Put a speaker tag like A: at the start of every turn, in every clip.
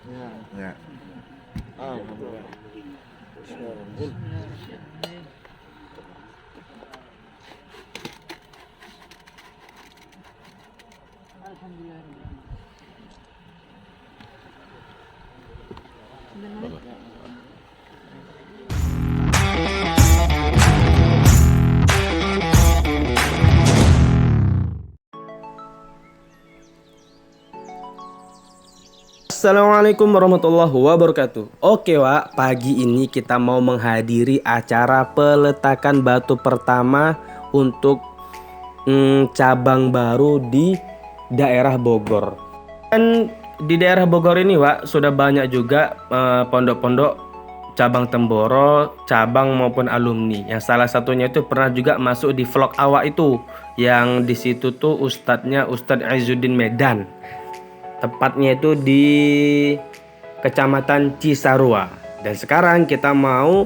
A: Ya.
B: Alhamdulillah.
C: Assalamualaikum warahmatullahi wabarakatuh. Oke Wak, pagi ini kita mau menghadiri acara peletakan batu pertama untuk cabang baru di daerah Bogor. Dan di daerah Bogor ini Wak, sudah banyak juga pondok-pondok cabang Temboro, cabang maupun alumni. Yang salah satunya itu pernah juga masuk di vlog awak itu, yang di situ tuh ustadznya Ustadz Izzuddin Medan. Tepatnya itu di Kecamatan Cisarua. Dan sekarang kita mau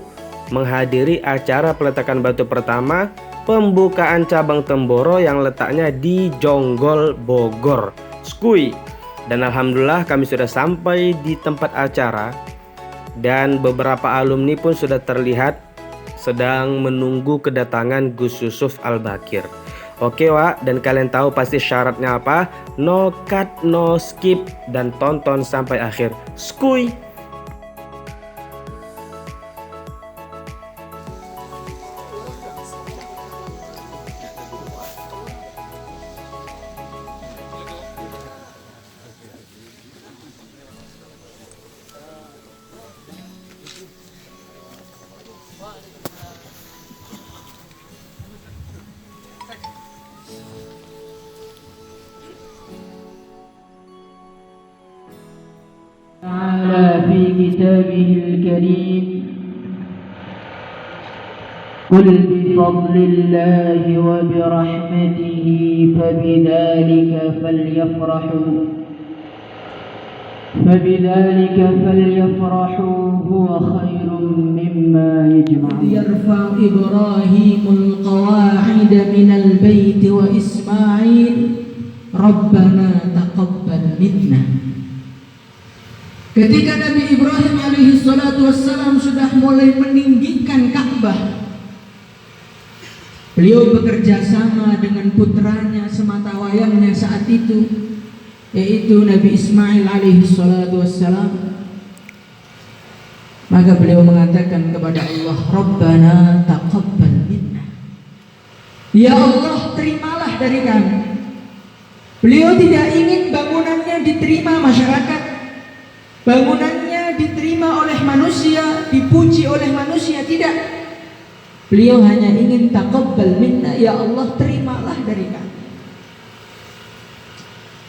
C: menghadiri acara peletakan batu pertama pembukaan cabang Temboro yang letaknya di Jonggol, Bogor, Skui. Dan alhamdulillah kami sudah sampai di tempat acara dan beberapa alumni pun sudah terlihat sedang menunggu kedatangan Gus Yusuf Al-Bakir. Oke Wak, dan kalian tahu pasti syaratnya apa? No cut, no skip, dan tonton sampai akhir. Skuy!
D: تعالى في كتابه الكريم قل بفضل الله وبرحمته فبذلك فليفرحوا هو خير مما يجمعون يرفع إبراهيم القواعد من البيت وإسماعيل ربنا تقبل منا. Ketika Nabi Ibrahim alaihi salatu wassalam sudah mulai meninggikan Ka'bah, beliau bekerja sama dengan putranya sematawayangnya saat itu, yaitu Nabi Ismail alaihi salatu wassalam. Maka beliau mengatakan kepada Allah, Rabbana taqabbal minna. Ya Allah, terimalah dari kami. Beliau tidak ingin bangunannya diterima masyarakat, bangunannya diterima oleh manusia, dipuji oleh manusia, tidak. Beliau hanya ingin taqabbal minna, ya Allah terimalah dari kami.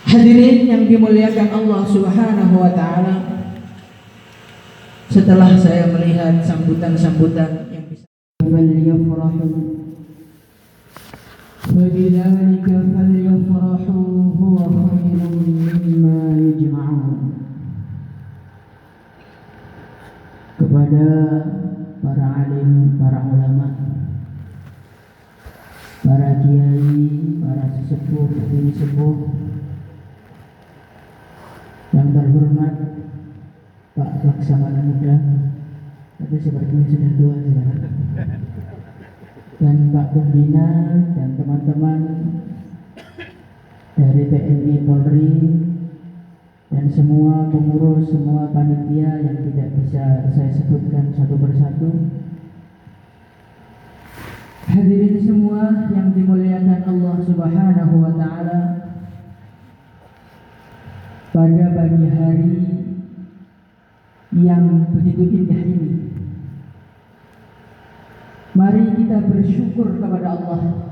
D: Hadirin yang dimuliakan Allah Subhanahu wa taala, setelah saya melihat sambutan-sambutan yang bisa فَبِذَلِكَ فَلْيَفْرَحُوا هُوَ خَيْرٌ مِّمَّا يَجْمَعُونَ. Kepada para alim, para ulama, para kiai, para sesepuh, ini sepuh yang terhormat Pak Laksamana Muda, tapi sepertinya sudah tua sekarang, dan Pak Pembina dan teman-teman dari TNI Polri dan semua pengurus, semua panitia yang tidak bisa saya sebutkan satu persatu. Hadirin semua yang dimuliakan Allah Subhanahu wa taala, pada pagi hari yang begitu indah ini, mari kita bersyukur kepada Allah,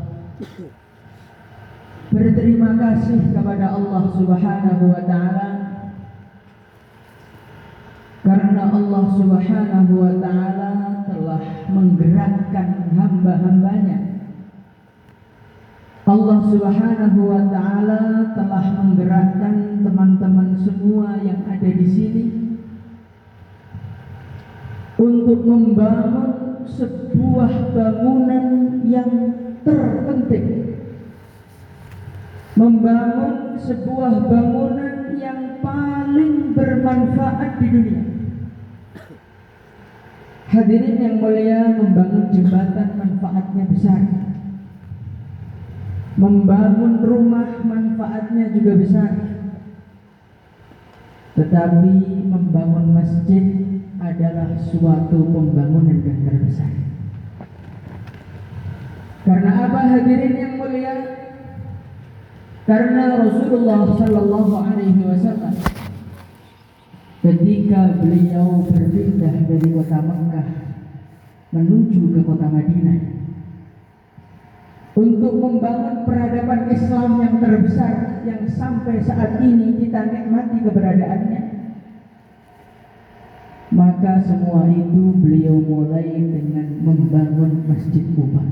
D: berterima kasih kepada Allah Subhanahu wa taala, karena Allah Subhanahu wa taala telah menggerakkan hamba-hambanya. Allah Subhanahu wa taala telah menggerakkan teman-teman semua yang ada di sini untuk membangun sebuah bangunan yang terpenting, membangun sebuah bangunan yang paling bermanfaat di dunia. Hadirin yang mulia, membangun jembatan manfaatnya besar. Membangun rumah manfaatnya juga besar. Tetapi membangun masjid adalah suatu pembangunan yang terbesar. Karena apa hadirin yang mulia? Karena Rasulullah Sallallahu Alaihi Wasallam ketika beliau berpindah dari kota Mekah menuju ke kota Madinah untuk membangun peradaban Islam yang terbesar yang sampai saat ini kita nikmati keberadaannya, maka semua itu beliau mulai dengan membangun Masjid Quba.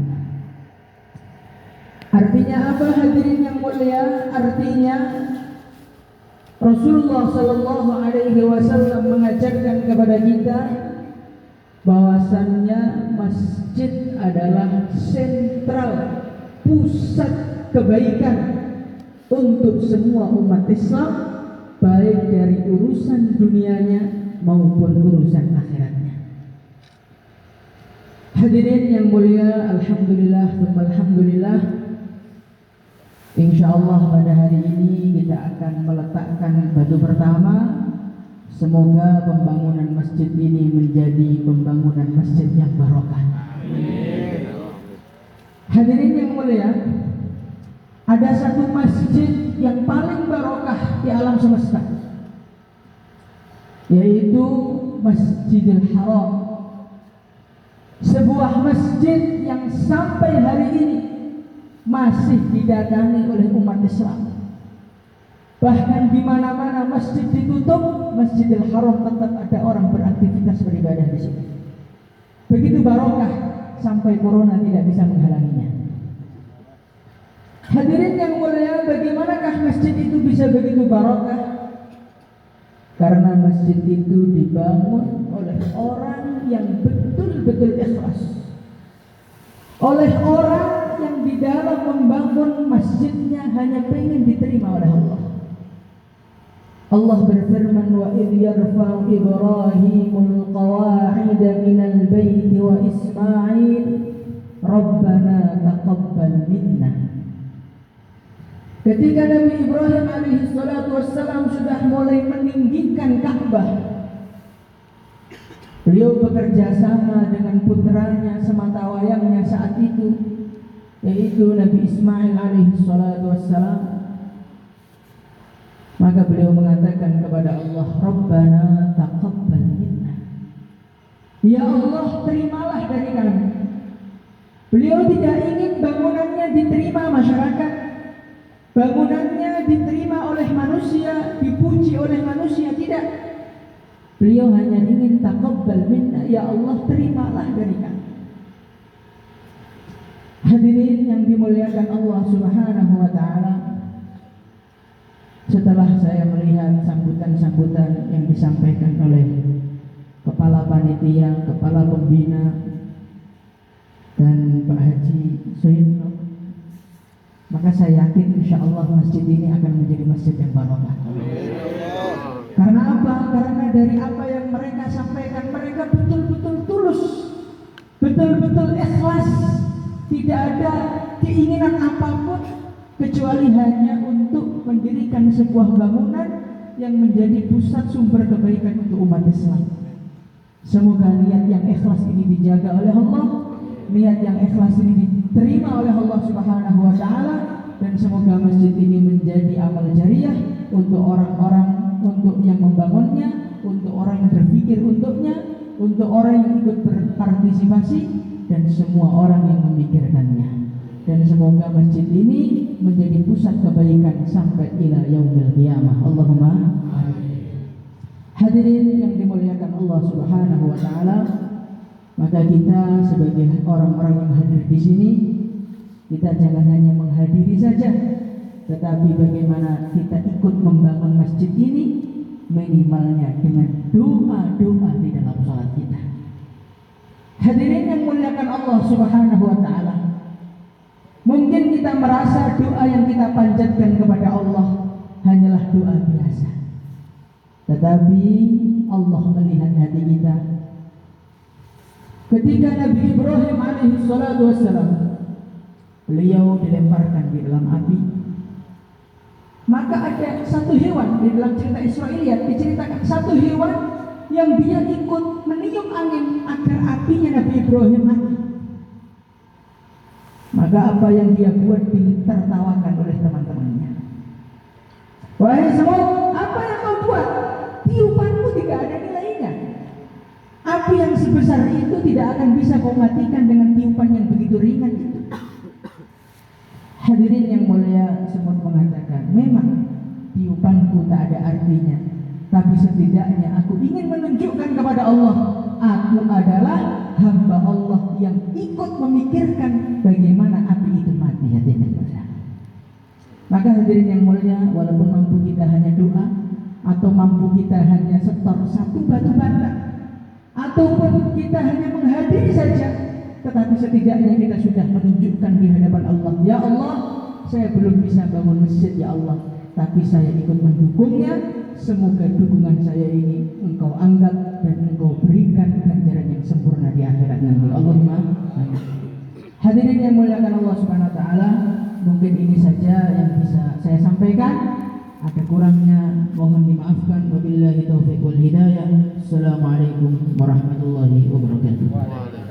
D: Artinya apa hadirin yang mulia? Artinya Rasulullah Sallallahu Alaihi Wasallam mengajarkan kepada kita bahwasannya masjid adalah sentral, pusat kebaikan untuk semua umat Islam, baik dari urusan dunianya maupun urusan akhiratnya. Hadirin yang mulia, alhamdulillah, alhamdulillah. InsyaAllah pada hari ini kita akan meletakkan batu pertama. Semoga pembangunan masjid ini menjadi pembangunan masjid yang barokah. Hadirin yang mulia, ada satu masjid yang paling barokah di alam semesta, yaitu Masjidil Haram. Sebuah masjid yang sampai hari ini masih didatangi oleh umat Islam. Bahkan di mana-mana masjid ditutup, Masjidil Haram tetap ada orang beraktivitas beribadah di sini. Begitu barokah sampai corona tidak bisa menghalanginya. Hadirin yang mulia, bagaimanakah masjid itu bisa begitu barokah? Karena masjid itu dibangun oleh orang yang betul-betul ikhlas, oleh orang yang di dalam membangun masjidnya hanya pengen diterima oleh Allah. Allah berfirman, wa idh yarfa'u Ibrahimul qawa'ida minal baiti wa Ismail Rabbana taqabbal minna. Ketika Nabi Ibrahim alaihi salatu wassalam sudah mulai meninggikan Ka'bah, beliau bekerja sama dengan putranya sematawayangnya saat itu, yaitu Nabi Ismail alaihi salatu wassalam. Maka beliau mengatakan kepada Allah, Rabbana taqabbal minna. Ya Allah, terimalah dari kami. Beliau tidak ingin bangunannya diterima masyarakat, bangunannya diterima oleh manusia, dipuji oleh manusia, tidak. Beliau hanya ingin taqabbal minna, ya Allah, terimalah dari kami. Hadirin yang dimuliakan Allah Subhanahu wa taala, setelah saya melihat sambutan-sambutan yang disampaikan oleh kepala panitia, kepala pembina, dan Pak Haji Suyitno, maka saya yakin insyaallah masjid ini akan menjadi masjid yang barokah. Karena apa? Karena dari apa yang mereka sampaikan, mereka betul-betul tulus, betul-betul ikhlas, tidak ada keinginan apapun kecuali hanya untuk mendirikan sebuah bangunan yang menjadi pusat sumber kebaikan untuk umat Islam. Semoga niat yang ikhlas ini dijaga oleh Allah, niat yang ikhlas ini diterima oleh Allah Subhanahu wa taala, dan semoga masjid ini menjadi amal jariah untuk orang-orang, untuk yang membangunnya, untuk orang yang berpikir untuknya, untuk orang yang ikut berpartisipasi, dan semua orang yang memikirkannya. Dan semoga masjid ini menjadi pusat kebaikan sampai ila yaumil qiyamah. Allahumma amin. Hadirin yang dimuliakan Allah Subhanahu wa taala, maka kita sebagai orang-orang yang hadir di sini, kita jangan hanya menghadiri saja, tetapi bagaimana kita ikut membangun masjid ini, minimalnya dengan doa-doa di dalam salat kita. Hadirin yang dimuliakan Allah Subhanahu wa taala, mungkin kita merasa doa yang kita panjatkan kepada Allah hanyalah doa biasa. Tetapi Allah melihat hati kita. Ketika Nabi Ibrahim alaihi salatu wassalam, beliau dilemparkan di dalam api, maka ada satu hewan di dalam cerita Israiliyat diceritakan satu hewan yang dia ikut meniup angin agar apinya Nabi Ibrahim mati. Maka apa yang dia buat ditertawakan oleh teman-temannya. Wahai semut, apa yang kau buat? Tiupanmu tidak ada nilainya. Api yang sebesar itu tidak akan bisa kau matikan dengan tiupan yang begitu ringan itu. Hadirin yang mulia, semut mengatakan, memang tiupanku tak ada artinya, tapi setidaknya aku ingin menunjukkan kepada Allah, aku adalah hamba Allah yang ikut memikirkan bagaimana api itu mati. Hadirin yang maka hadirin yang mulia, walaupun mampu kita hanya doa, atau mampu kita hanya setor satu batu bata, ataupun kita hanya menghadiri saja, tetapi setidaknya kita sudah menunjukkan di hadapan Allah, ya Allah, saya belum bisa bangun masjid ya Allah, tapi saya ikut mendukungnya. Semoga dukungan saya ini Engkau anggap dan Engkau berikan ganjaran yang sempurna di akhirat nanti. Allahumma amin. Hadirin yang muliakan Allah Subhanahu wa taala, mungkin ini saja yang bisa saya sampaikan. Ada kurangnya mohon dimaafkan. Wabillahi taufiq wal hidayah. Assalamualaikum warahmatullahi wabarakatuh.